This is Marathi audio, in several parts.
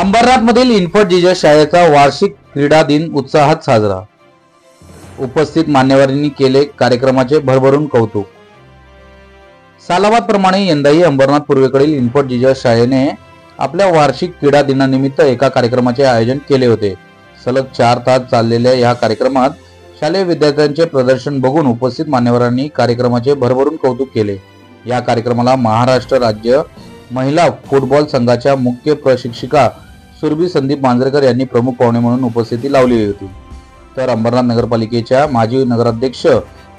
अंबरनाथमधील इन्फंट जीजस शाळेचा वार्षिक क्रीडा दिन उत्साहात साजरा। उपस्थित मान्यवरांनी केले कार्यक्रमाचे भरभरून कौतुक। सालाबाद प्रमाणे यंदाही अंबरनाथ पूर्वेकडील इन्फंट जीजस शाळेने आपल्या वार्षिक क्रीडा दिनानिमित्त एका कार्यक्रमाचे आयोजन केले होते। सलग 4 तास चाललेल्या या कार्यक्रमात शालेय विद्यार्थ्यांचे प्रदर्शन बघून उपस्थित मान्यवरांनी कार्यक्रमाचे भरभरून कौतुक केले। या कार्यक्रमाला महाराष्ट्र राज्य महिला फुटबॉल संघाच्या मुख्य प्रशिक्षिका सुरभी संदीप मांजरेकर यांनी प्रमुख पाहुणे म्हणून उपस्थिती लावली होती। तर अंबरनाथ नगरपालिकेच्या माजी नगराध्यक्ष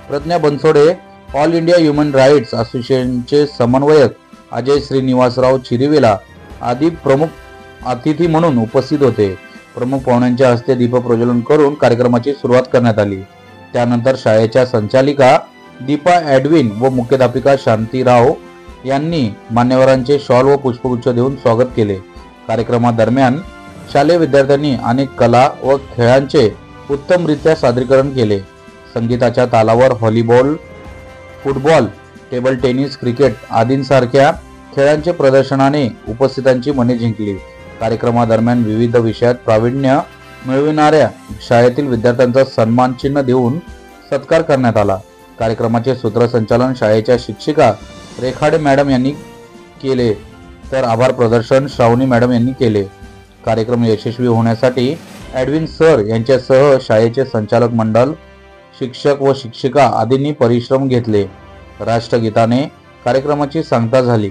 Pragya Bansode, all India human rights असोसिएशनचे समन्वयक अजय श्रीनिवासराव चिरिवेला आदी प्रमुख अतिथी म्हणून उपस्थित होते। प्रमुख पाहुण्यांच्या हस्ते दीप प्रज्वलन करून कार्यक्रमाची सुरुवात करण्यात आली। त्यानंतर शाळेच्या संचालिका दीपा एडविन व मुख्याध्यापिका शांतीराव यांनी मान्यवरांचे शॉल व पुष्पगुच्छ देऊन स्वागत केले। कार्यक्रमादरम्यान शालेय विद्यार्थ्यांनी अनेक कला व खेळांचे उत्तमरित्या सादरीकरण केले। संगीताच्या तालावर volleyball, football, table tennis, cricket आदींसारख्या खेळांचे प्रदर्शनाने उपस्थितांची मने जिंकली। कार्यक्रमादरम्यान विविध विषयात प्रावीण्य मिळविणाऱ्या शाळेतील विद्यार्थ्यांचा सन्मान चिन्ह देऊन सत्कार करण्यात आला। कार्यक्रमाचे सूत्रसंचालन शाळेच्या शिक्षिका रेखाडे मॅडम यांनी केले, तर आभार प्रदर्शन श्रावणी मॅडम यांनी केले। कार्यक्रम यशस्वी होण्यासाठी ॲडविन सर यांच्यासह शाळेचे संचालक मंडळ, शिक्षक व शिक्षिका आदींनी परिश्रम घेतले। राष्ट्रगीताने कार्यक्रमाची सांगता झाली।